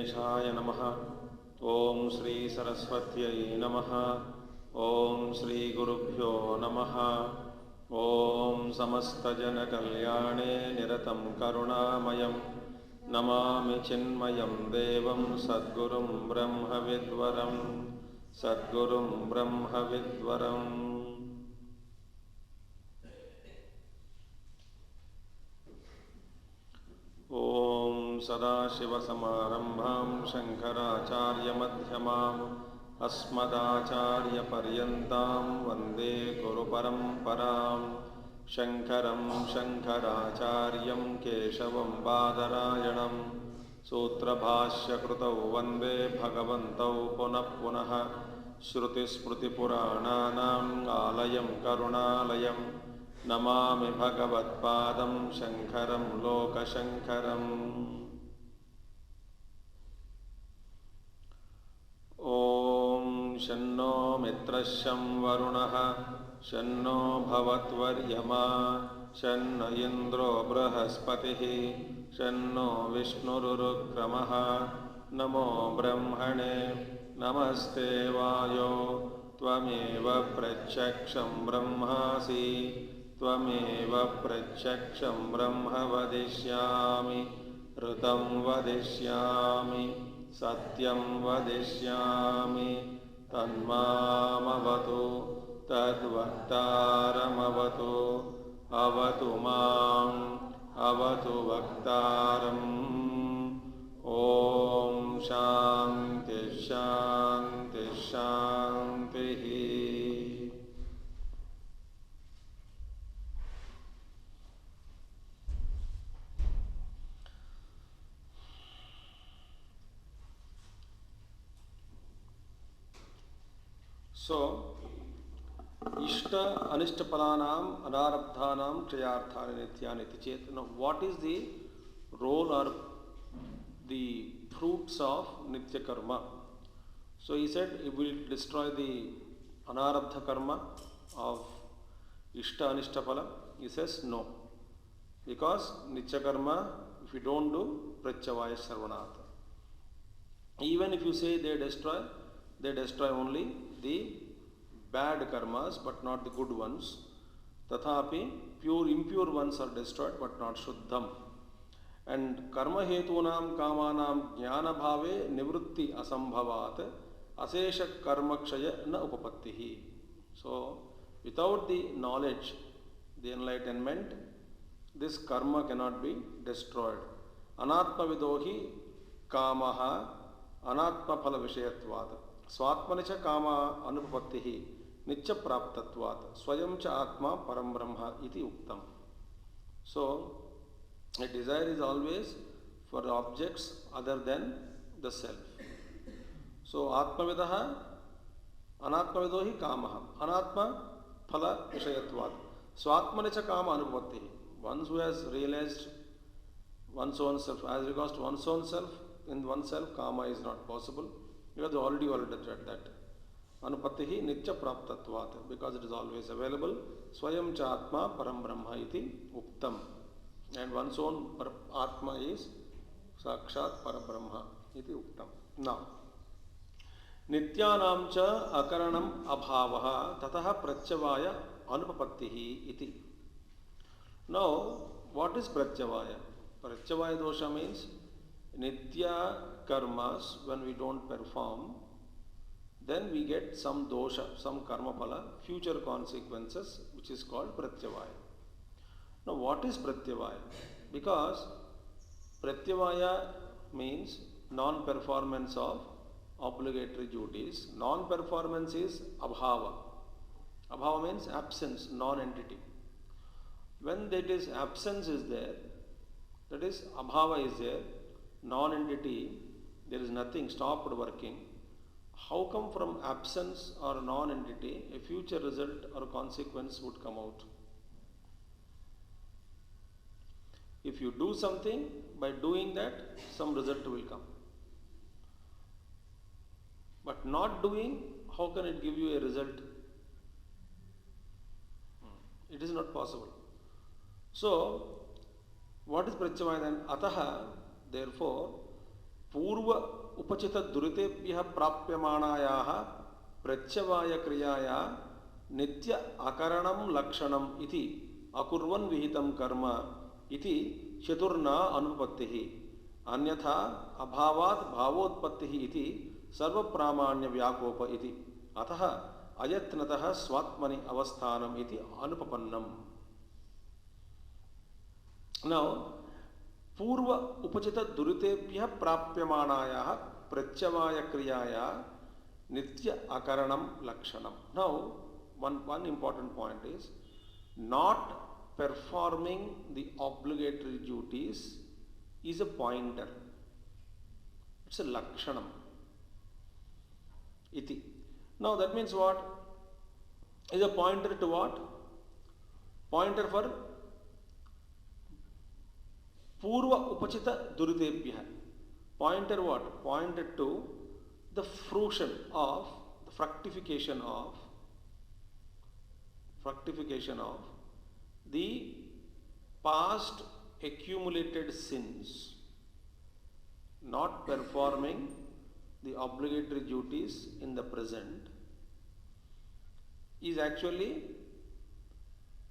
गणेशाय नमः। ओम श्री सरस्वत्यै नमः। ओम श्री गुरुभ्यो नमः। ओम समस्तजनकल्याणे निरतं करुणामयं नमामि चिन्मयं देवं सद्गुरुं ब्रह्मविद्वरं सद्गुरुं ब्रह्मविद्वरम्। ओम सदाशिवसमारम्भां शङ्कराचार्यमध्यमाम् अस्मदाचार्यपर्यन्तां वन्दे गुरुपरम्पराम्। शङ्करं शङ्कराचार्यं केशवं बादरायणं सूत्रभाष्यकृतौ वन्दे भगवन्तौ पुनः पुनः। श्रुतिस्मृतिपुराणानाम् आलयं करुणालयं नमामि भगवत्पादं शङ्करं लोकशङ्करम्। ॐ शन्नो मित्रश्शं वरुणः शन्नो भवत्वर्यमा शन्न इन्द्रो बृहस्पतिः शन्नो विष्णुरुक्रमः। नमो ब्रह्मणे नमस्ते वायो त्वमेव प्रत्यक्षं ब्रह्मासि त्वमेव प्रत्यक्षं ब्रह्म वदिष्यामि ऋतं वदिष्यामि सत्यं वदिष्यामि तन्मामवतु तद्वक्तारमवतु अवतु माम् अवतु वक्तारम्। ॐ शान्ति शान्ति शान्तिः। So, ishta anishta palanam anarabdhanam kriyarthani nityani iti chet. Now, what is the role or the fruits of nitya karma? So, he said it will destroy the anarabdha karma of ishta anishta pala. He says no, because nitya karma, if you don't do, pratyavaya sarvanatha. Even if you say they destroy only the bad karmas but not the good ones. Tathapi impure ones are destroyed but not shuddham. And karma hetunam kamanam jnana bhave nivrutti asambhavat asesha karma kshaya na upapattihi. So without the knowledge, the enlightenment, this karma cannot be destroyed. Anatma vidohi kamaha anatma phala vishayatvat स्वात्मनि च काम अनुपपत्तिः नित्य प्राप्तत्वात् स्वयं च आत्मा परम ब्रह्म इति उक्तम. So a desire is always for objects other than the self. So आत्मविदः अनात्मविदो हि कामः अनात्मा फल विषयत्वात् स्वात्मनि च काम अनुपपत्तिः. One who has realized one's own self, as regards to one's own self, in oneself kama is not possible. You have already read that. Anupattihi nitya praptatvat, because it is always available. Swayam cha atma param brahma iti uktam. And one's own atma is sakshat parabrahma iti uktam. Now, nityanam cha akaranam abhavaha tataha pratyavaya anupapattihi iti. Now, what is pratyavaya? Pratyavaya dosha means nitya karmas, when we don't perform, then we get some dosha, some karma phala, future consequences, which is called pratyavaya. Now, what is pratyavaya? Because pratyavaya means non-performance of obligatory duties. Non-performance is abhava. Abhava means absence, non-entity. When that is absence is there, that is abhava is there, non-entity, there is nothing, stopped working. How come from absence or non-entity a future result or consequence would come out? If you do something, by doing that, some result will come. But not doing, how can it give you a result? It is not possible. So, what is pratyavaya then? Ataha, therefore, पूर्व उपचित दुरितेभ्यः प्राप्यमाणायाः प्रत्यवाय क्रियाया नित्य अकरणं लक्षणम् इति अकुर्वन् विहितं कर्म इति चतुर्न अनुपत्तिः अन्यथा अभावात् भावोत्पत्तिः इति सर्वप्रामाण्य व्याकोप इति अतः अयत्नतः स्वात्मनि अवस्थानम् इति अनुपपन्नम्. Now, पूर्व उपचित दुरितेभ्यः प्राप्यमाणायाः प्रत्यवाय क्रियाया नित्य अकरणं लक्षणम्. Now, one important point is not performing the obligatory duties is a pointer. It's a lakshanam. Iti. Now that means what? Is a pointer to what? Pointer for Purva Upachita Duritebhya. Pointer what? Pointer to the fruition of, the fructification of the past accumulated sins, not performing the obligatory duties in the present is actually,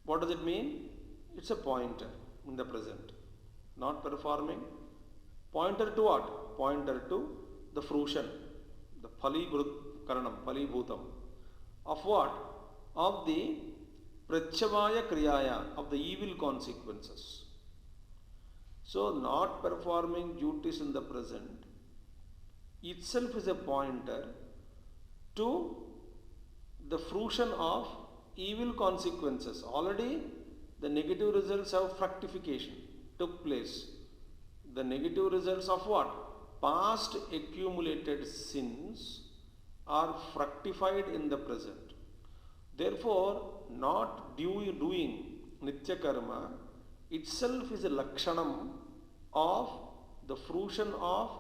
what does it mean? It's a pointer in the present. Not performing, pointer to what? Pointer to the fruition, the Phalibhutam, of what? Of the Prachavaya Kriyaya, of the evil consequences. So, not performing duties in the present itself is a pointer to the fruition of evil consequences. Already the negative results of fructification took place. The negative results of what? Past accumulated sins are fructified in the present. Therefore, not doing Nitya Karma itself is a lakshanam of the fruition of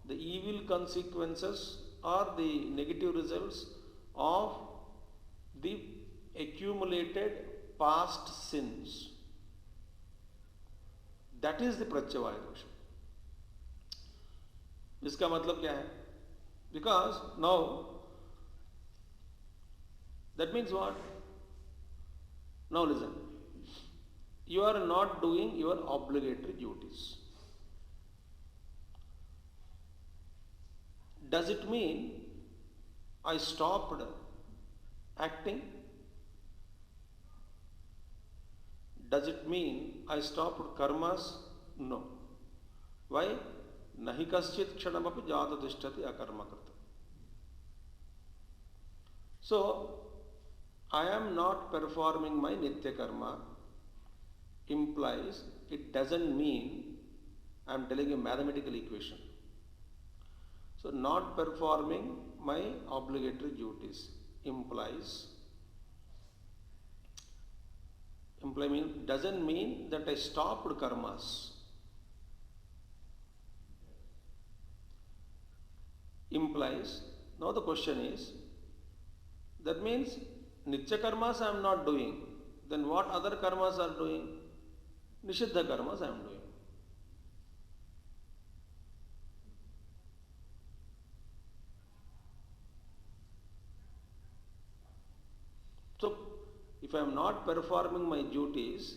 the evil consequences or the negative results of the accumulated past sins. That is the Prachavaya dosha. इसका मतलब क्या है? Because now, that means what? Now listen. You are not doing your obligatory duties. Does it mean I stopped acting? Does it mean I stopped karmas? No. Why? Nahi kaschit kshanamapi jata tishtati akarmakrita. So, I am not performing my nitya karma implies, it doesn't mean I am telling a mathematical equation. So, not performing my obligatory duties doesn't mean that I stopped karmas. Implies, now the question is, that means Nitya karmas I am not doing. Then what other karmas are doing? Nishiddha karmas I am doing. So, if I am not performing my duties,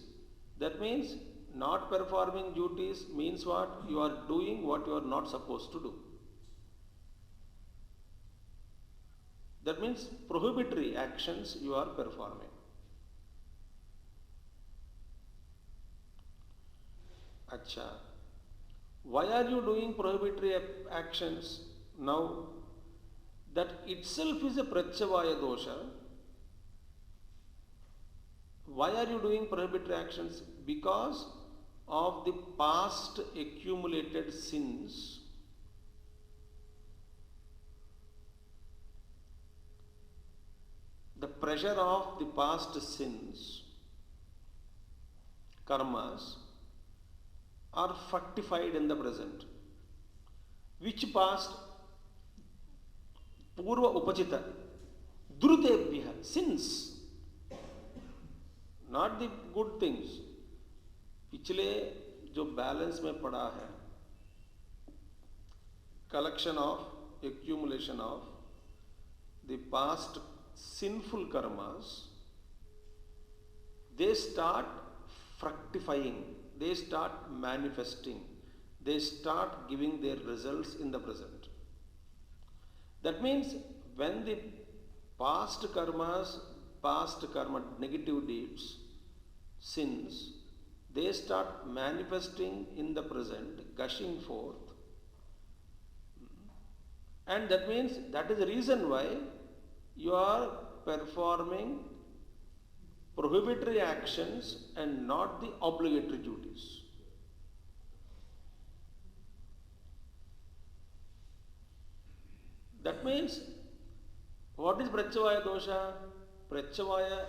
that means not performing duties means what? You are doing what you are not supposed to do. That means prohibitory actions you are performing. Acha. Why are you doing prohibitory actions now? That itself is a Prachavaya dosha. Why are you doing prohibitory actions? Because of the past accumulated sins. The pressure of the past sins, karmas, are fructified in the present. Which past? Purva upachita. Drutebhya, sins. Not the good things. पिछले जो balance में पड़ा है, collection of accumulation of the past sinful karmas, they start fructifying, they start manifesting, they start giving their results in the present. That means when the past karmas, past karma, negative deeds, sins, they start manifesting in the present, gushing forth. And that means that is the reason why you are performing prohibitory actions and not the obligatory duties. That means, what is Pratyavaya dosha? Pratyavaya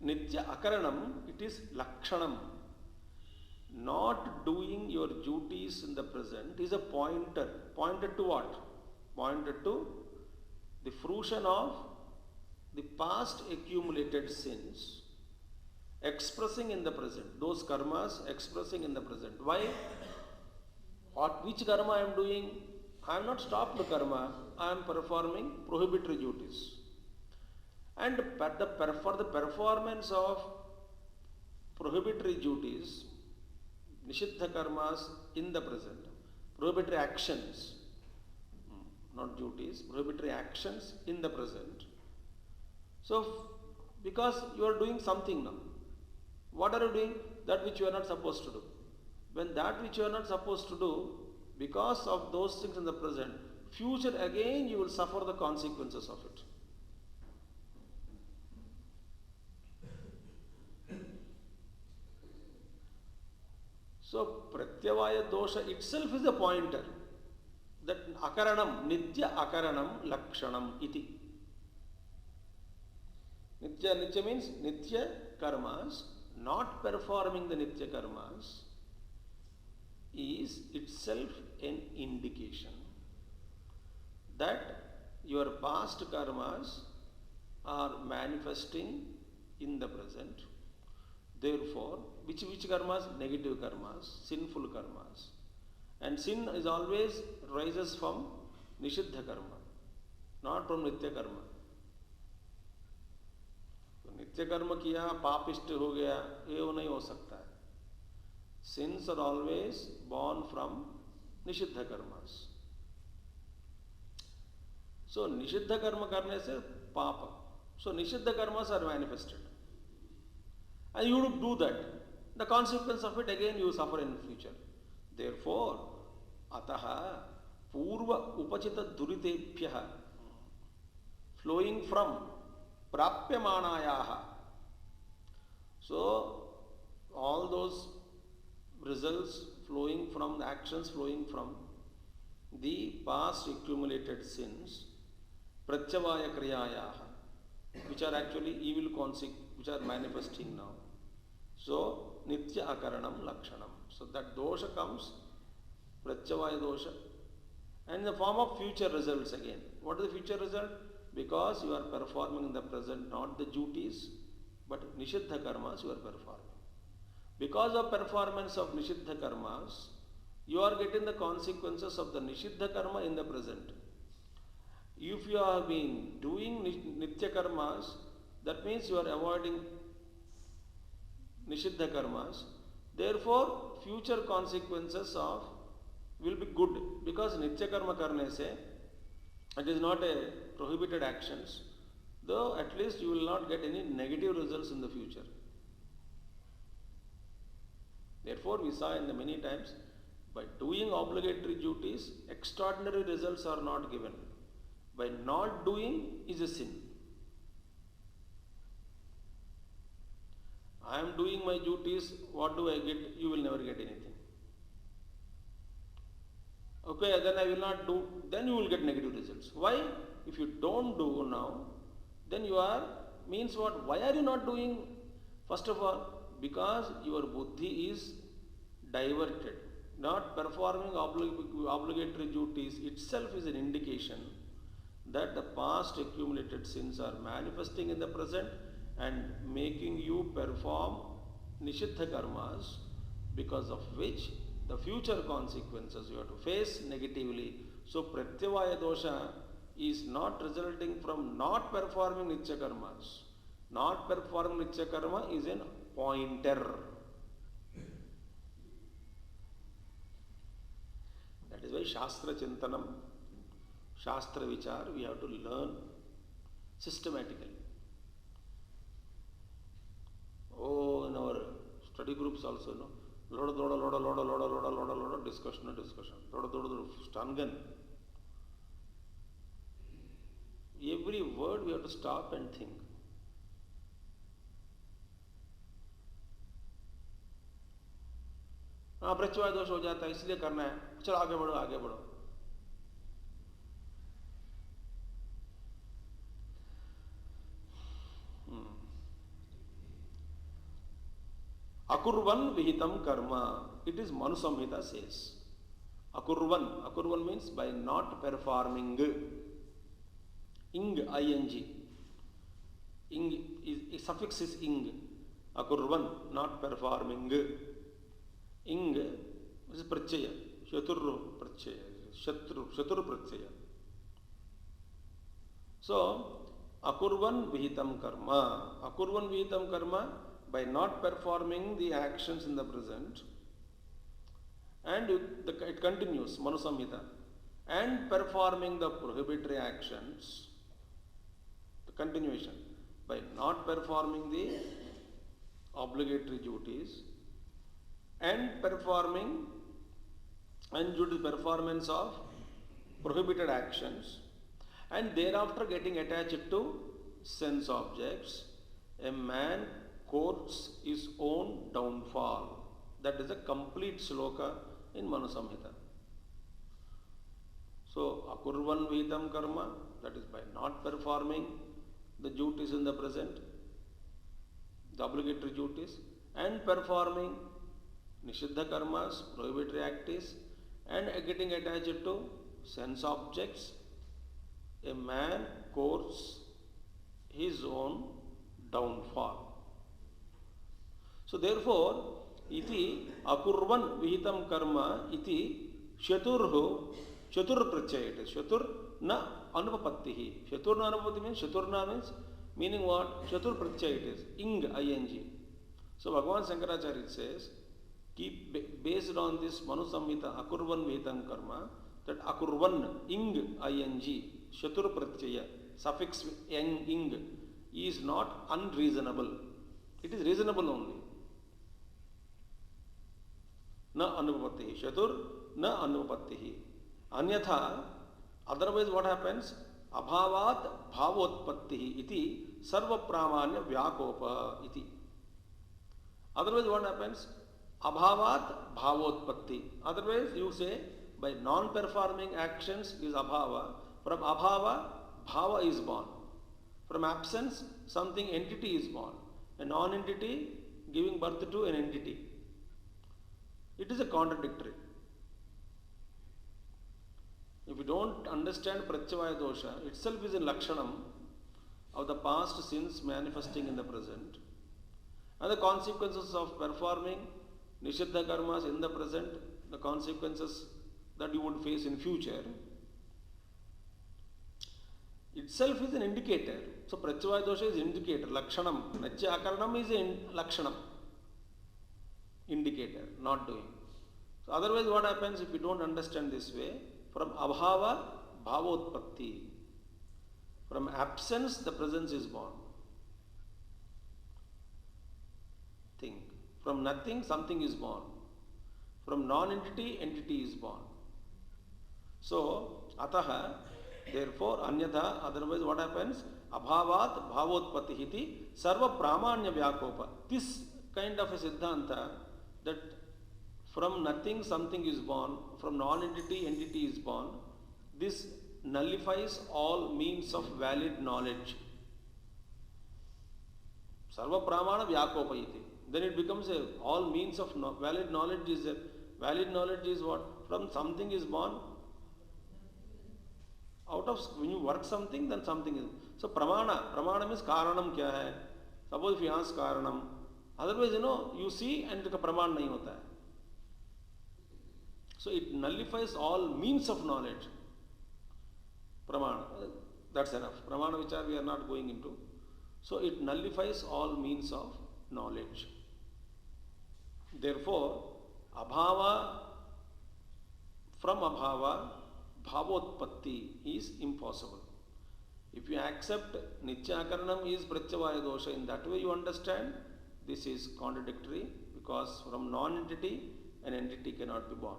nitya akaranam, it is lakshanam. Not doing your duties in the present is a pointer. Pointed to what? Pointed to the fruition of the past accumulated sins expressing in the present. Those karmas expressing in the present. Why? Which karma I am doing? I am not stopped the karma. I am performing prohibitory duties. And for the performance of prohibitory duties, nishiddha karmas in the present, prohibitory actions, not duties, prohibitory actions in the present. So, because you are doing something now, what are you doing? That which you are not supposed to do. When that which you are not supposed to do, because of those things in the present, future again you will suffer the consequences of it. So, Pratyavaya dosha itself is a pointer that akaranam, nitya akaranam lakshanam iti. Nitya means nitya karmas, not performing the nitya karmas is itself an indication that your past karmas are manifesting in the present. Therefore, which karmas? Negative karmas, sinful karmas. And sin is always rises from nishiddha karma, not from nitya karma. तो नित्य कर्म किया पापिष्ट हो गया, ये वो नहीं हो सकता है. Sins are always born from nishiddha karmas. So nishiddha karma करने से पाप. So nishiddha karmas are manifested. And you do that. The consequence of it again you suffer in the future. Therefore, ataha purva upachita duritebhyah, flowing from prapyamanayaha. So, all those results flowing from the actions flowing from the past accumulated sins, pratyavaya kriyayaha, which are actually evil consequences, which are manifesting now. So, nitya akaranam lakshanam. So, that dosha comes, pratyavaya dosha, and in the form of future results again. What is the future result? Because you are performing in the present not the duties, but nishiddha karmas you are performing. Because of performance of nishiddha karmas, you are getting the consequences of the nishiddha karma in the present. If you have been doing nitya karmas, that means you are avoiding nishiddha karmas. Therefore, future consequences of will be good, because nitya karma karne se, it is not a prohibited actions, though at least you will not get any negative results in the future. Therefore, we saw in the many times, by doing obligatory duties, extraordinary results are not given. By not doing is a sin. I am doing my duties, what do I get? You will never get anything. Okay, then I will not do, then you will get negative results. Why? If you don't do now, then you are, means what? Why are you not doing? First of all, because your buddhi is diverted. Not performing obligatory duties itself is an indication that the past accumulated sins are manifesting in the present and making you perform nishiddha karmas, because of which the future consequences you have to face negatively. So pratyavaya dosha is not resulting from not performing nitya karmas. Not performing nitya karma is a pointer. That is why Shastra Chintanam, Shastra Vichar, we have to learn systematically. Oh, in our study groups also, no? Loda, discussion. Loda, stun gun. Every word we have to stop and think. हाँ प्रत्यवाय दोष हो जाता है इसलिए करना है, चलो आगे बढ़ो. Akurvan vihitam karma. It is Manu Samhita says. Akurvan means by not performing. Ing, ing. Ing is suffix is ing. Akurvan, not performing. Ing is prachaya. Shatur prachaya. So, akurvan vihitam karma, by not performing the actions in the present, and it continues, Manu Samhita, and performing the prohibitory actions, the continuation, by not performing the obligatory duties, and performing and due to performance of prohibited actions, and thereafter getting attached to sense objects, a man courts his own downfall. That is a complete sloka in Manu Samhita. So, akurvan vihitam karma, that is by not performing the duties in the present, the obligatory duties, and performing nishiddha karmas, prohibitory acts, and getting attached to sense objects, a man courts his own downfall. So therefore, iti akurvan vihitam karma iti shatur prachaya. Shatur na anupapattihi. Shatur na anupapatti means shaturna meaning what? Shatur prachaya it is. Ing, ing. So Bhagavan Shankaracharya says, based on this Manu Samhita akurvan vihitam karma, that akurvan ing, ing, shatur prachaya, suffix ing is not unreasonable. It is reasonable only. Na anupattihi. Shatur na anupattihi. Anyatha, otherwise what happens? Abhavat bhavotpattihi iti sarva pramanya vyakopa iti. Otherwise what happens? Abhavat bhavotpatti. Otherwise you say by non-performing actions is abhava. From abhava, bhava is born. From absence, something entity is born. A non-entity giving birth to an entity. It is a contradictory. If you don't understand pratyavaya dosha, itself is a lakshanam of the past sins manifesting in the present, and the consequences of performing nishiddha karmas in the present, the consequences that you would face in future, itself is an indicator. So pratyavaya dosha is indicator, lakshanam. Nachya akaranam is a lakshanam, indicator, not doing. So otherwise what happens if you don't understand this way? From abhava, bhavotpatti. From absence, the presence is born. Think. From nothing, something is born. From non-entity, entity is born. So, ataha, therefore, anyatha, otherwise what happens? Abhavat, bhavotpatti iti, sarva pramanya vyakopa. This kind of a siddhanta, that from nothing something is born, from non-entity entity is born, this nullifies all means of valid knowledge. Sarva pramana vyakopa iti. Then it becomes all means of valid knowledge is valid knowledge is what? From something is born. Out of when you work something, then something is. So pramana means karanam kya hai? Suppose if you ask karanam, otherwise you see and the praman nahi hota hai. So it nullifies all means of knowledge. Pramana. That's enough. Pramana vichar we are not going into. So it nullifies all means of knowledge. Therefore, abhava, from abhava, bhavotpatti is impossible. If you accept Nityakaranam is Pratyavaya dosha, in that way you understand, this is contradictory, because from non-entity an entity cannot be born.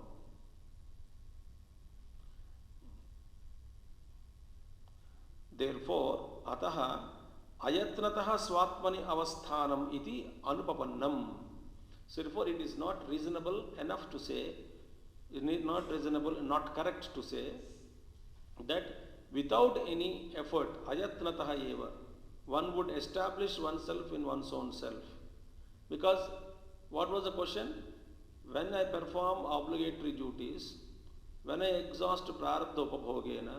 Therefore, ataha ayatnataha swatmani avasthanam iti anupapannam. So therefore it is not reasonable enough to say, it is not reasonable, not correct to say that without any effort, ayatnataha eva, one would establish oneself in one's own self. Because what was the question? When I perform obligatory duties, when I exhaust prarabdha upabhogena,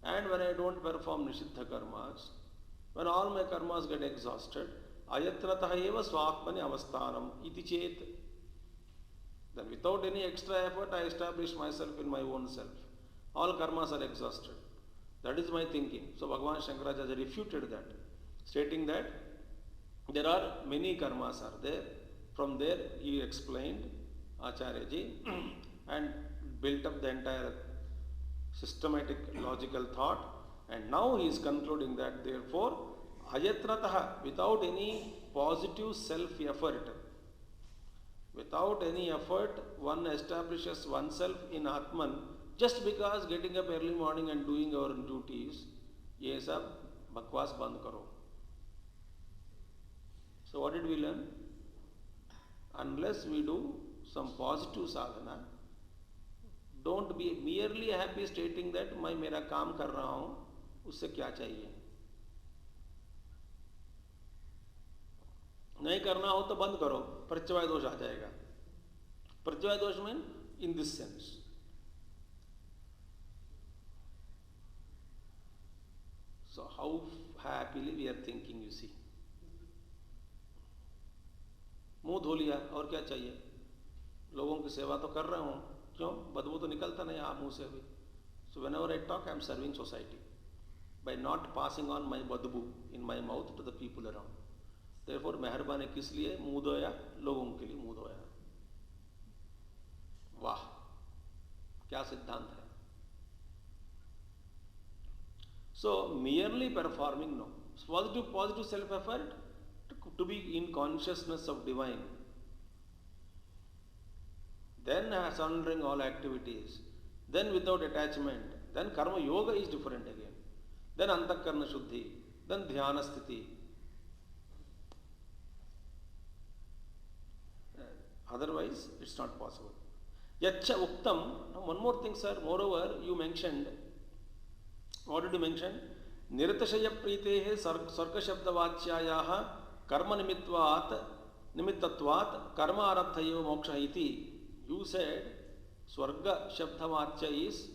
and when I don't perform nishiddha karmas, when all my karmas get exhausted, ayatnataha eva swatmani avasthanam iti chet. Then without any extra effort, I establish myself in my own self. All karmas are exhausted. That is my thinking. So Bhagavan Shankaracharya refuted that, stating that there are many karmas are there. From there he explained, Acharyaji, and built up the entire systematic logical thought. And now he is concluding that therefore, ayatnataha, without any positive self-effort, without any effort, one establishes oneself in Atman, just because getting up early morning and doing our duties, ye sab bakwas band karo. So what did we learn? Unless we do some positive sadhana, don't be merely happy stating that मैं मेरा काम कर रहा हूँ, उससे क्या चाहिए? नहीं करना हो तो बंद करो, प्रत्यवाय दोष आ जाएगा. प्रत्यवाय दोष means in this sense. So how happily we are thinking, you see. मुंह धो लिया, और क्या चाहिए? लोगों की सेवा तो कर रहा हूँ, क्यों? बदबू तो निकलता नहीं आप मुंह से भी. So whenever I talk, I am serving society by not passing on my badbu in my mouth to the people around. Therefore, मेहरबानी किस लिए मुंह धोया? लोगों के लिए मुंह धोया. वाह, क्या सिद्धांत है. So merely performing, no. Positive self-effort to be in consciousness of divine. Then surrendering all activities. Then without attachment. Then karma yoga is different again. Then antakarna shuddhi. Then dhyana sthiti. Otherwise, it's not possible. Yacha uktam. Now one more thing, sir. Moreover, you mentioned, what did you mention? Niratashaya pritehe sarga shabdavachyayaha karma nimittatvat karma arabdha eva moksha iti. You said Swarga Shabdhavachya is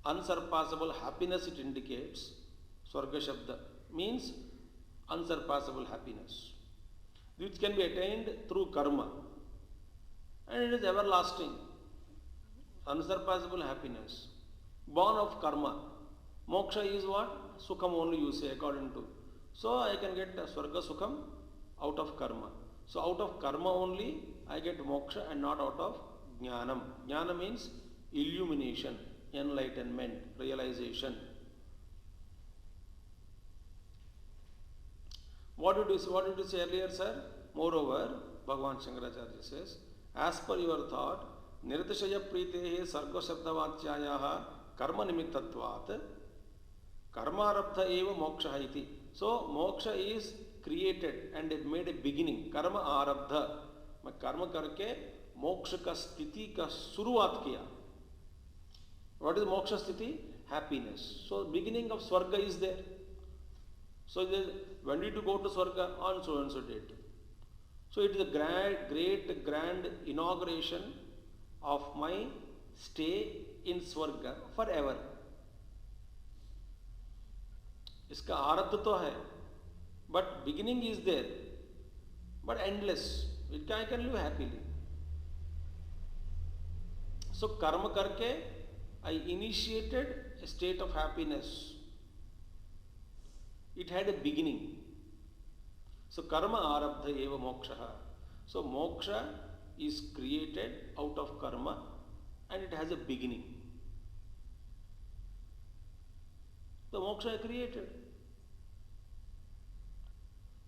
unsurpassable happiness, it indicates. Swarga Shabda means unsurpassable happiness, which can be attained through karma, and it is everlasting. Unsurpassable happiness, born of karma. Moksha is what? Sukham only, you say, according to. So I can get Swarga Sukham out of karma. So out of karma only I get moksha and not out of jnanam. Jnana means illumination, enlightenment, realization. What did you say earlier, sir? Moreover, Bhagavan Shankaracharya says, as per your thought, Niratashaya Pritehe Sarga Shabdavachyayaha Karma Nimittatvat Karma Arabdha Eva Moksha iti. So moksha is created and it made a beginning. Karma Arabdha. मैं कर्म करके मोक्ष का स्थिति का शुरुआत किया. What is moksha sthiti? Happiness. So beginning of Swarga is there. So when did you go to Swarga? On so and so date. So it is a great grand inauguration of my stay in Swarga forever. इसका आरब्ध तो है, but beginning is there, but endless. I can live happily. So karma karke I initiated a state of happiness. It had a beginning. So karma arabdha eva moksha. So moksha is created out of karma and it has a beginning. The moksha is created.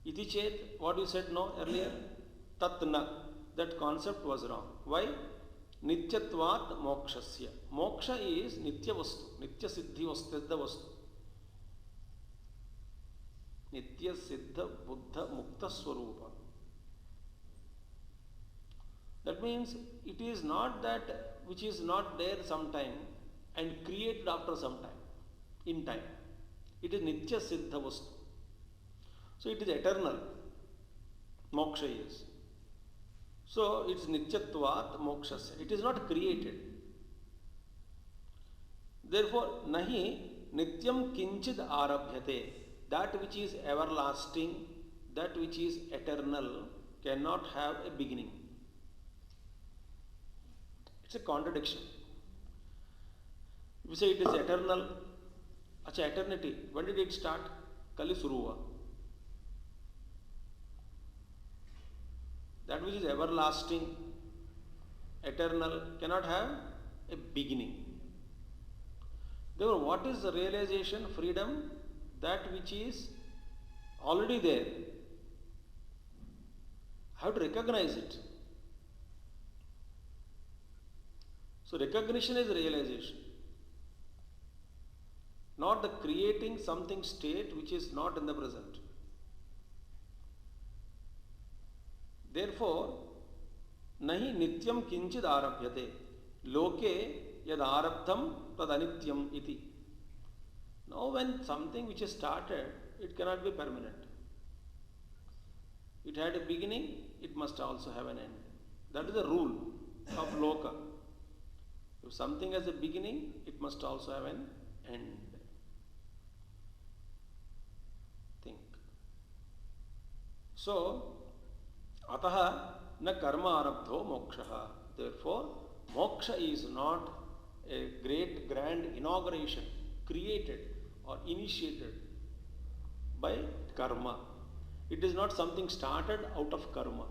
Iti chet, what you said no earlier, tatna, that concept was wrong. Why? Nityatvat mokshasya. Moksha is nitya vastu, nitya siddhi vastu, vastu. Nitya siddha buddha mukta swarupa. That means it is not that which is not there sometime and created after some time, in time. It is nitya siddha vastu. So it is eternal. Moksha is. So it's nityatvat mokshasya. It is not created. Therefore, nahi nityam kinchid arabhyate. That which is everlasting, that which is eternal, cannot have a beginning. It's a contradiction. If you say it is eternal, acha eternity, when did it start? Kali suruva. That which is everlasting, eternal, cannot have a beginning. Therefore, what is the realization, freedom? That which is already there. How to recognize it? So recognition is realization. Not the creating something state which is not in the present. Therefore, nahi nityam kinchid arabhyate. Loke yad arabdham tad anityam iti. Now when something which is started, it cannot be permanent. It had a beginning, it must also have an end. That is the rule of loka. If something has a beginning, it must also have an end. Think. So, ataha na karma arabdho moksha. Therefore, moksha is not a great grand inauguration created or initiated by karma. It is not something started out of karma.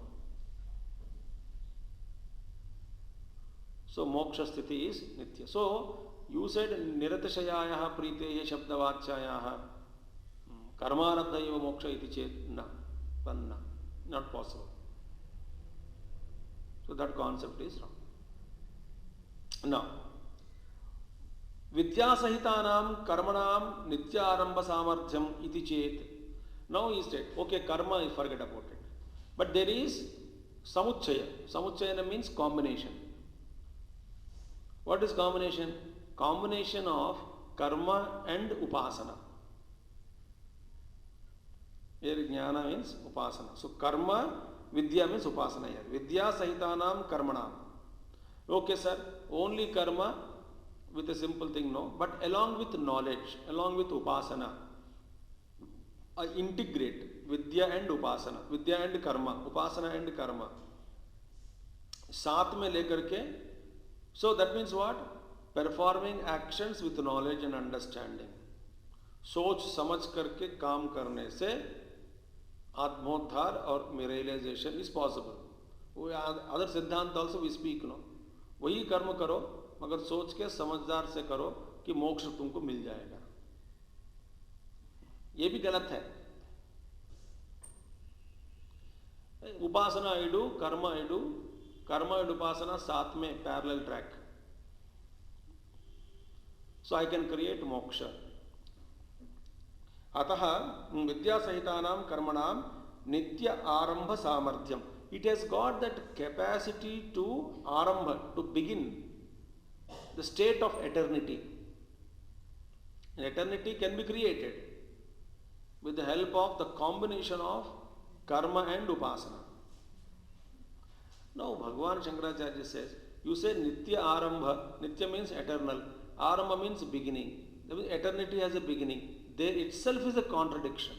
So moksha sthiti is nitya. So you said niratashayaya pritehe shabdavachayah karmarabdha eva moksha iti chet na. Panna. Not possible. So that concept is wrong. Now, Vidyasahitanam karmanam nityarambha samarthyam iti chet. Now he said, okay, karma, forget about it. But there is samuchaya. Samuchaya means combination. What is combination? Combination of karma and upasana. Here jnana means upasana. So karma, vidya means upasana here. Vidya sahitanam karmanam. Okay, sir, only karma with a simple thing, no. But along with knowledge, along with upasana, integrate vidya and upasana, vidya and karma, upasana and karma. साथ में लेकर के, so that means what? Performing actions with knowledge and understanding. सोच समझ करके काम करने से आत्मोद्धार और realization is possible. Other सिद्धांत also we speak, no. वही कर्म करो मगर सोच के समझदार से करो कि मोक्ष तुमको मिल जाएगा. ये भी गलत है. उपासना I do, कर्म I do, कर्म and उपासना साथ में parallel track. So I can create moksha. अतः विद्या सहितानां कर्मणां नित्य आरंभ सामर्थ्यम. It has got that capacity to arambha, to begin, the state of eternity. And eternity can be created with the help of the combination of karma and upasana. Now Bhagavan Shankaracharya says, you say nitya arambha, nitya means eternal, arambha means beginning. That means eternity has a beginning. There itself is a contradiction.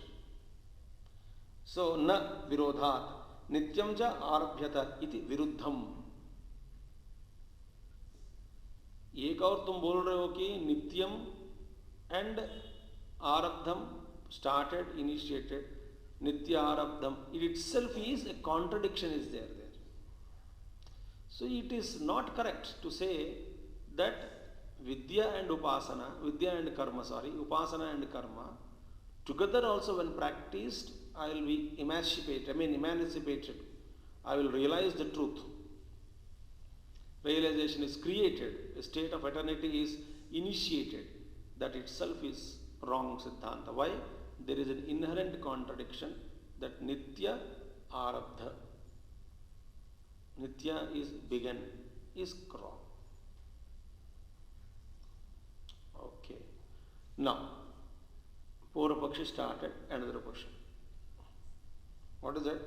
So na virodhat, nityam cha arabhyata iti viruddham. एक और तुम बोल रहे हो कि नित्यम and arabdham, started, initiated, nitya arabdham, it itself is a contradiction is there. So it is not correct to say that vidya and upasana, vidya and karma, upasana and karma, together also when practiced, I will be emancipated. I will realize the truth. Realization is created, a state of eternity is initiated. That itself is wrong Siddhanta. Why? There is an inherent contradiction that nitya arabdha. Nitya is begun, is wrong. Okay. Now, Purvapakshi started another question. What is that?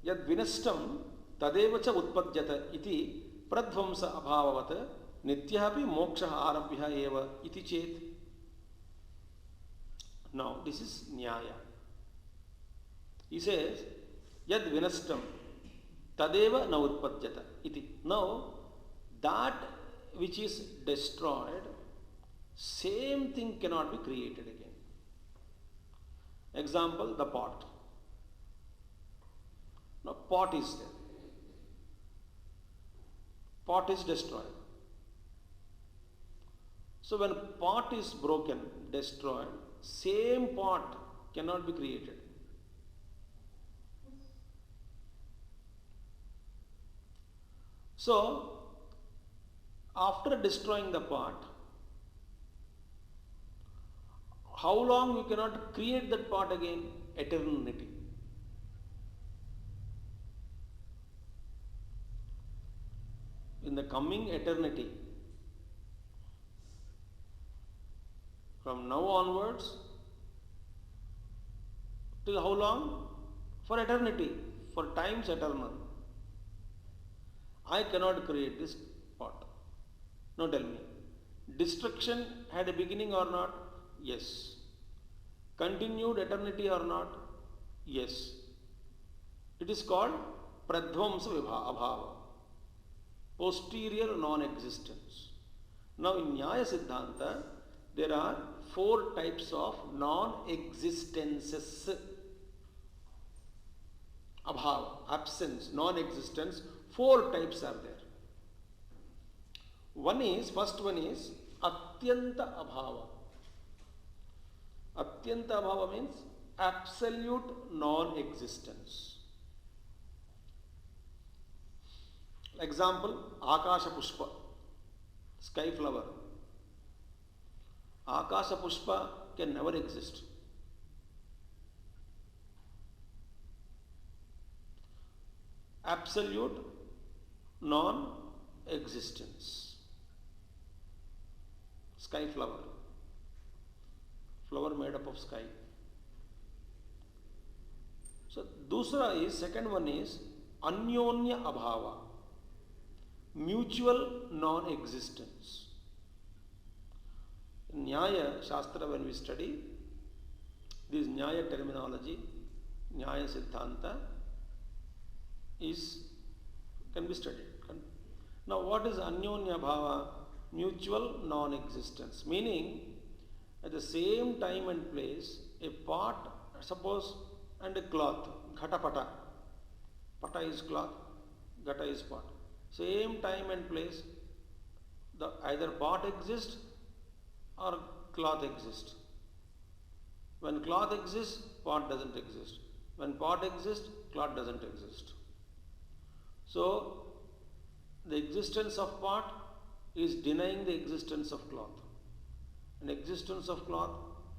Yad vinastam tadevacha utpadyata iti pradvamsa abhavavat nityapi moksha arabhya eva iti chet. Now, this is Nyaya. He says, Yad vinastam tadeva na utpadyata iti. Now, that which is destroyed, same thing cannot be created again. Example, the pot. Now, pot is there. Pot is destroyed. So, when pot is broken, destroyed, same pot cannot be created. So, after destroying the pot, how long you cannot create that pot again? Eternity. In the coming eternity, from now onwards, till how long? For eternity, for times eternal. I cannot create this pot. Now tell me, destruction had a beginning or not? Yes. Continued eternity or not? Yes. It is called pradvamsa abhava, posterior non-existence. Now in Nyaya Siddhanta, there are 4 types of non-existences. Abhava, absence, non-existence, 4 types are there. First one is atyanta abhava. Atyanta abhava means absolute non-existence. Example, Akasha Pushpa, sky flower. Akasha Pushpa can never exist. Absolute non-existence. Sky flower. Flower made up of sky. So, second one is anyonya abhava, mutual non-existence. In Nyaya Shastra, when we study this Nyaya terminology, Nyaya Siddhanta can be studied. Now, what is anyonya bhava? Mutual non-existence. Meaning, at the same time and place, a pot, suppose, and a cloth, ghata pata. Pata is cloth, ghata is pot. Same time and place, either pot exists or cloth exists. When cloth exists, pot doesn't exist. When pot exists, cloth doesn't exist. So, the existence of pot is denying the existence of cloth. And existence of cloth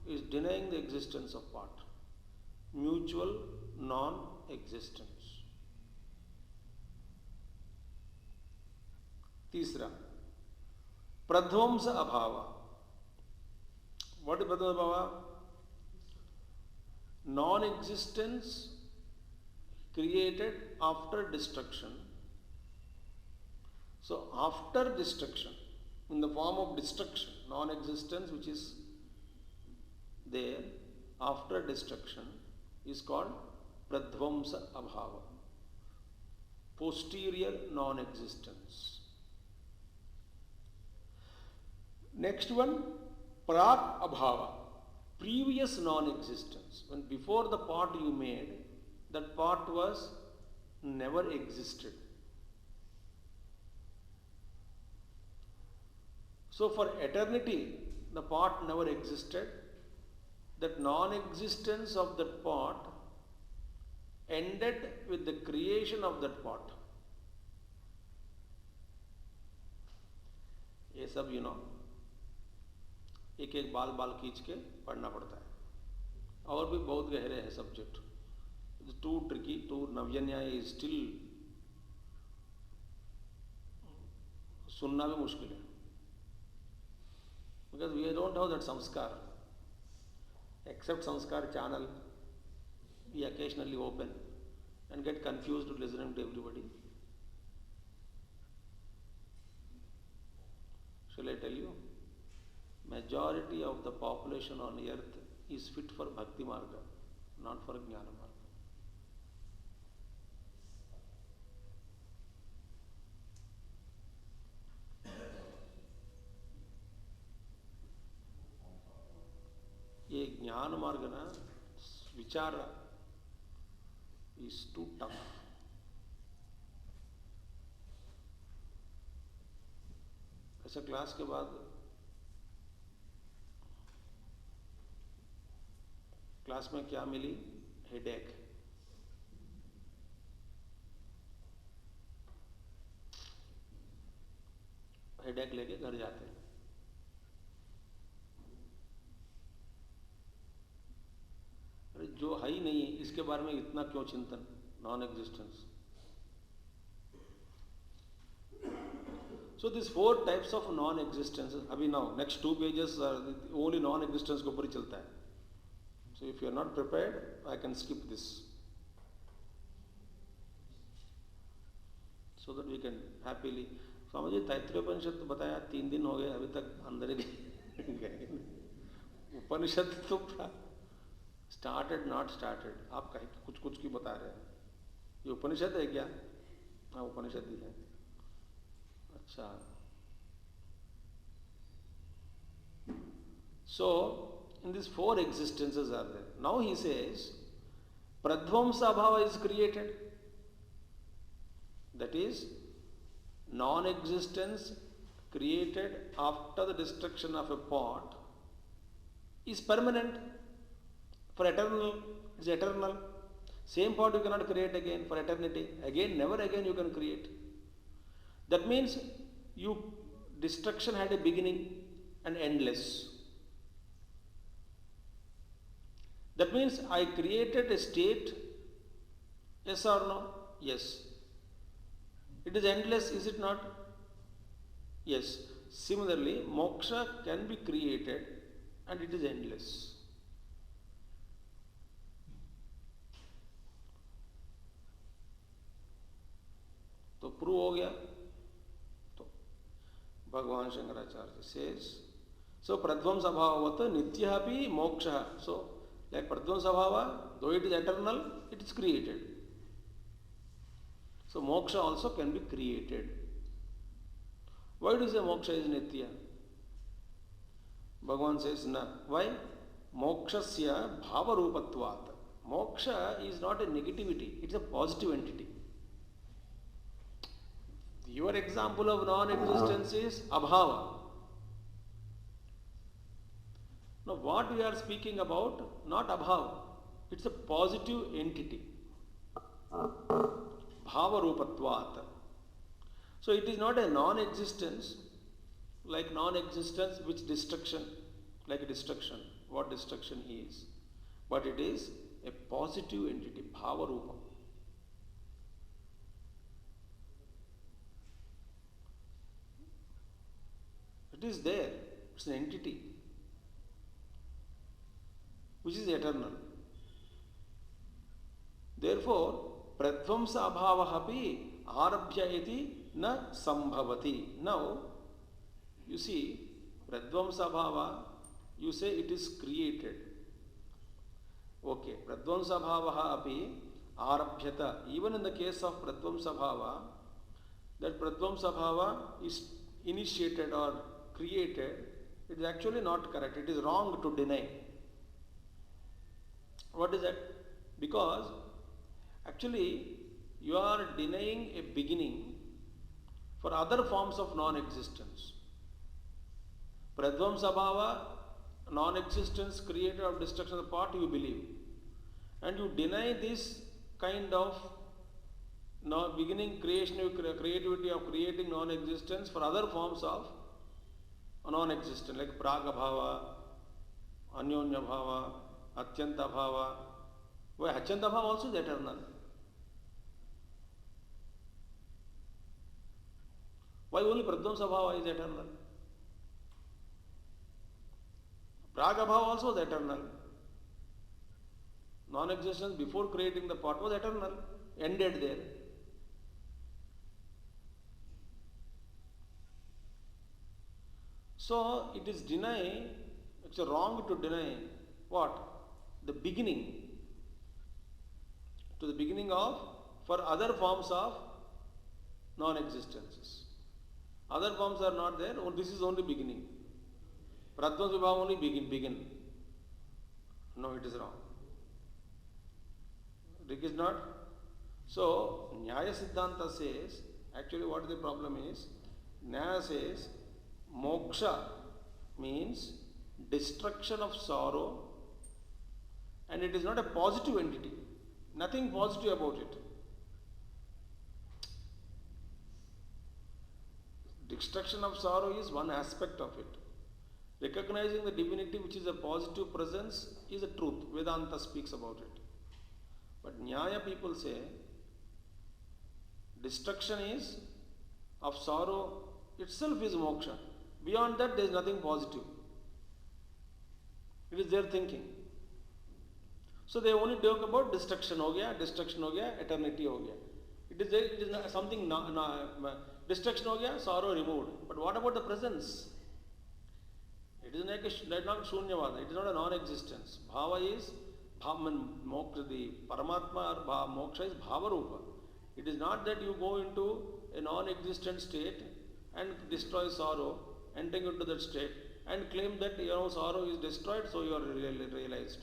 is denying the existence of pot. Mutual non-existence. Tisra, pradvamsa abhava. What is pradvamsa abhava? Non-existence created after destruction. So, after destruction, in the form of destruction, non-existence which is there after destruction is called pradvamsa abhava, posterior non-existence. Next one, Prak abhava, previous non-existence. When before the pot you made, that pot was never existed. So for eternity, the pot never existed. That non-existence of that pot ended with the creation of that pot. ये सब you know एक एक बाल बाल खींच के पढ़ना पड़ता है और भी बहुत गहरे हैं subject. It's too tricky, too नव्यन्याय is still सुनना भी मुश्किल है because we don't have that samskar. Except samskar channel, we occasionally open and get confused listening to everybody. Shall I tell you? Majority of the population on earth is fit for bhakti marga, not for jnana marga. ये ज्ञान मार्ग ना विचार is too tough. ऐसा class के बाद class में क्या मिली? हेडेक. हेडेक लेके घर जाते हैं. अरे जो है ही नहीं है इसके बारे में इतना क्यों चिंतन? Non existence. So these 4 types of non-existence. अभी now next 2 pages are only non-existence के ऊपर ही चलता है. So if you are not prepared, I can skip this, so that we can happily. Swami ji Taittiriya Upanishad बताया 3 दिन हो गए अभी तक अंदर ही गए. उपनिषद तो स्टार्टेड नॉट स्टार्टेड. आप कहीं कुछ कुछ की बता रहे हैं. ये उपनिषद है क्या? हाँ उपनिषद ही है. अच्छा. So in these 4 existences are there. Now he says pradvamsa bhava is created. That is non-existence created after the destruction of a pot is permanent. For eternal, it's eternal. Same pot you cannot create again for eternity. Again, never again you can create. That means destruction had a beginning and endless. That means I created a state. Yes or no? Yes. It is endless, is it not? Yes. Similarly, moksha can be created and it is endless. तो prove हो गया. तो भगवान Shankaracharya says, so pradvam sabhavavata nityah api moksha. So like pradvam sabhava, though it is eternal, it is created. So moksha also can be created. Why do you say moksha is nitya? Bhagavan says na. Why? Mokshasya bhava rupatvat. Moksha is not a negativity, it's a positive entity. Your example of non-existence is abhava. Now what we are speaking about, not abhava, it's a positive entity. Bhava rupatvat. So it is not a non-existence like non-existence which destruction, like a destruction, what destruction is. But it is a positive entity, bhava rupa. It is there, it's an entity which is eternal. Therefore, pradvamsa abhavaha api arabhya iti na sambhavati. Now, you see, pradvamsa abhava, you say it is created. Okay, pradvamsa abhavaha api arabhyata. Even in the case of pradvamsa abhava, that pradvamsa abhava is initiated or created It is actually not correct. It is wrong to deny. What is that? Because actually you are denying a beginning for other forms of non-existence. Pradvamsa bhava, non-existence, creator of destruction of the part, you believe. And you deny this kind of beginning creativity of creating non-existence for other forms of non-existence, like praga bhava, anyonya bhava, atyanta bhava. Why atyanta bhava also is eternal? Why only pradvamsa bhava is eternal? Praga bhava also is eternal. Non-existence before creating the pot was eternal, ended there. So it is it's wrong to deny what? The beginning. To the beginning of, for other forms of non-existences. Other forms are not there, this is only beginning. Pradvamsa bhava only begin. No, it is wrong. It is not. So, Nyaya Siddhanta says, actually what the problem is, Nyaya says, moksha means destruction of sorrow, and it is not a positive entity. Nothing positive about it. Destruction of sorrow is one aspect of it. Recognizing the divinity, which is a positive presence, is a truth. Vedanta speaks about it. But Nyaya people say destruction is of sorrow itself is moksha. Beyond that, there is nothing positive. It is their thinking. So they only talk about destruction ho gaya, eternity ho gaya. It is something, destruction ho gaya, sorrow removed. But what about the presence? It is not shunyavada, it is not a non-existence. Bhava is, the Paramatma or moksha is bhava rupa. It is not that you go into a non-existent state and destroy sorrow, entering into that state and claim that sorrow is destroyed, so you are realized.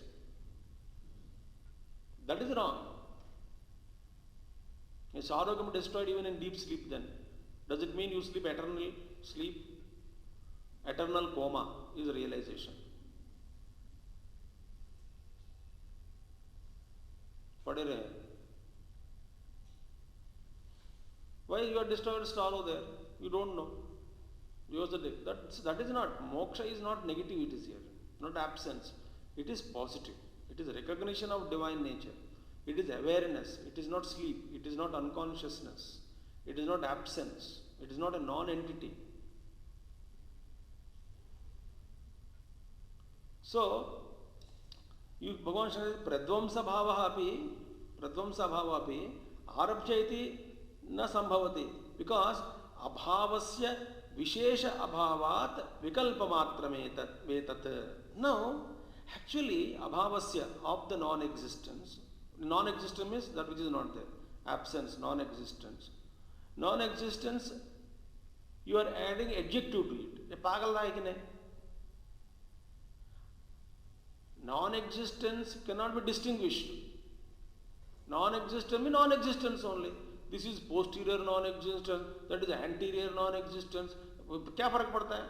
That is wrong. If sorrow can be destroyed even in deep sleep, then does it mean you sleep eternal sleep? Eternal coma is realization. Why you are destroyed sorrow there? You don't know. That is not, moksha is not negativity here, not absence. It is positive. It is recognition of divine nature. It is awareness. It is not sleep. It is not unconsciousness. It is not absence. It is not a non-entity. So, Bhagavan says, pradvamsa bhava api arabhya iti na sambhavati, because abhavasya vishesha abhavat vikalpa matram vetat. Now, actually, abhavasya, of the non-existence, non-existence means that which is not there. Absence, non-existence. Non-existence, you are adding adjective to it. A pagal naikine. Non-existence cannot be distinguished. Non-existence means non-existence only. This is posterior non-existence, that is anterior non-existence. Kya farak padta hai?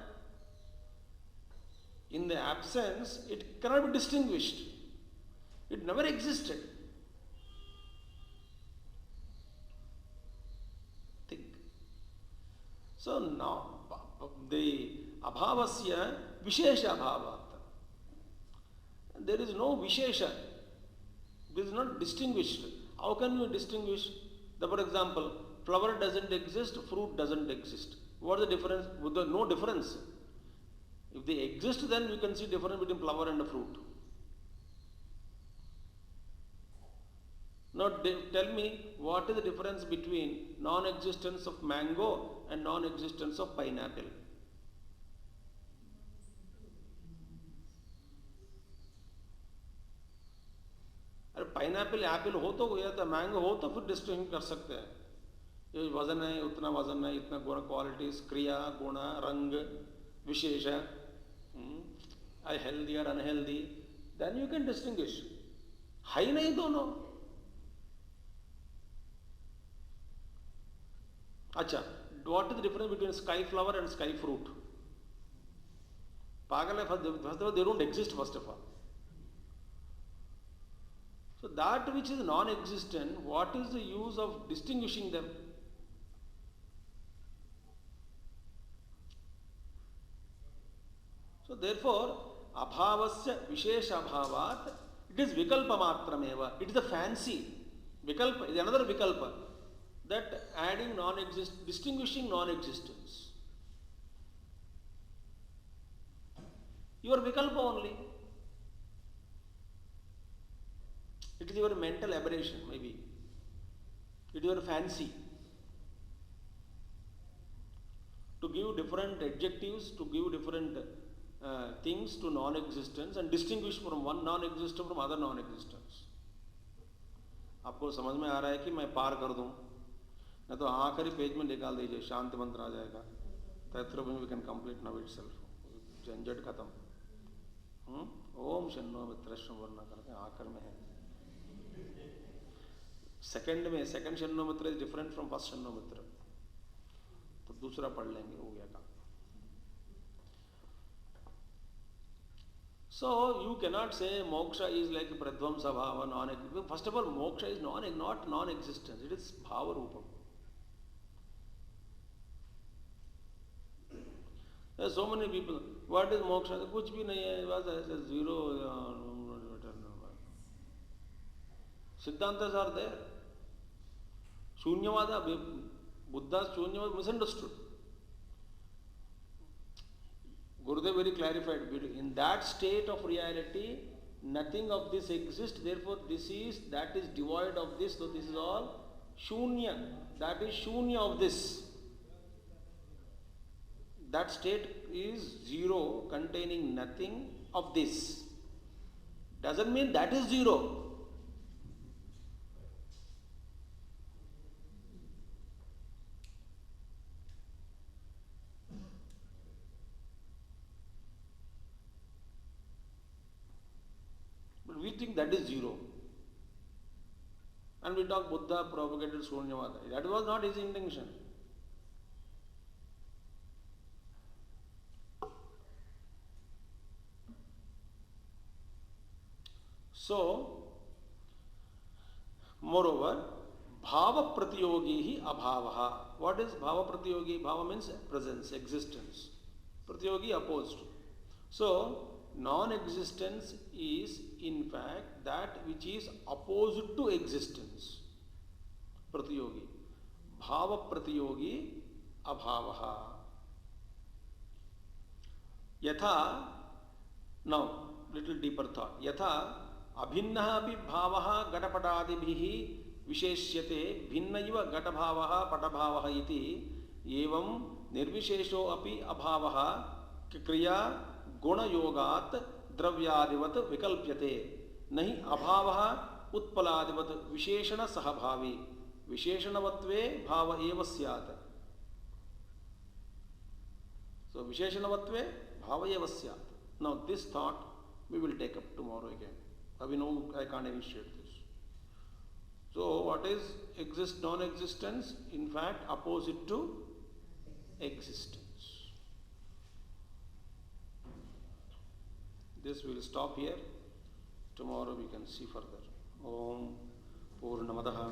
In the absence, it cannot be distinguished. It never existed. Think. So now, the abhavasya vishesha abhavat. There is no vishesha. This is not distinguished. How can you distinguish? For example, flower doesn't exist, fruit doesn't exist. What is the difference? No difference. If they exist, then we can see difference between flower and a fruit. Now tell me, what is the difference between non-existence of mango and non-existence of pineapple? अरे pineapple Apple हो तो गया था, mango हो तो फिर distinct कर सकते हैं. ये वजन है, उतना वजन है, इतना गुण, क्वालिटीज, क्रिया, गुण, रंग, विशेष. healthy or unhealthy, then you can distinguish. Hai nahi dono. Acha, what is the difference between sky flower and sky fruit? Pagal hai, first of all, they don't exist first of all. So that which is non-existent, what is the use of distinguishing them? So therefore, abhavasya vishesha abhavat, it is vikalpa matrameva. It is a fancy. Vikalpa is another vikalpa. That adding distinguishing non-existence. Your vikalpa only. It is your mental aberration, maybe. It is your fancy. To give different adjectives, to give different things to non-existence and distinguish from one non-existent from other non-existence. आपको समझ में आ रहा है कि मैं पार कर दूं, नहीं तो आखिरी पेज में निकाल दीजिए, शांति मंत्र आ जाएगा. तत्र we can complete now itself. झंझट खत्म. ओम शन्नो मित्रश्रम वरना करके आखिर में है. सेकंड शन्नो मित्र इज डिफरेंट फ्रॉम फर्स्ट शन्नो मित्र. तो दूसरा पढ़ लेंगे, हो गया काम. So you cannot say moksha is like pradvamsa bhava, non-existence. First of all, moksha is not non-existence. It is bhava rupam. There are so many people. What is moksha? Kuch bhi nahi hai. It was zero. Siddhantas are there. Shunyavada, Buddha's Shunyavada misunderstood. Gurudev very clarified. In that state of reality, nothing of this exists. Therefore, that is devoid of this. So this is all shunya. That is shunya of this. That state is zero, containing nothing of this. Doesn't mean that is zero. We think that is zero. And we talk Buddha propagated Shunyavada. That was not his intention. So, moreover, bhava pratyogi hi abhavaha. What is bhava pratyogi? Bhava means presence, existence. Pratyogi opposed. So, non-existence is in fact that which is opposite to existence. Pratyogi. Bhava pratyogi abhavaha. Yatha, now little deeper thought. Yatha abhinnaha api bhavaha gatapatadibhihi visheshyate bhinna iva gatabhavaha patabhavaha iti evam nirvishesho api abhavaha kriya guna yogat द्रव्यादिवत विकल्प्यते नहीं अभावः उत्पलादिवत विशेषण सहभावी विशेषणवत्वे भाव एव स्यात्. So विशेषणवत्वे भाव एव स्यात्. Now this thought we will take up tomorrow again. Abhinav, I can't initiate this. So what is non-existence? In fact, opposite to existence. This will stop here. Tomorrow we can see further. Om Purnamadaha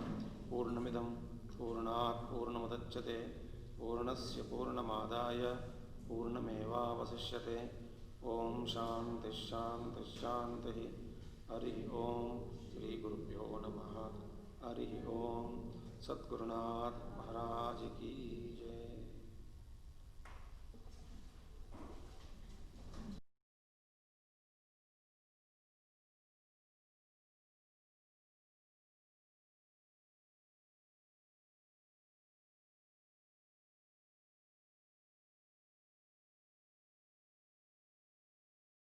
Purnamidam Purnat Purnamadachyate Purnasya Purnamadaya Purnameva Vasishyate. Om Shanti Shanti Shanti. Hari Om Sri Gurubhyo Namaha. Hari Om Satgurunath Maharaj Ki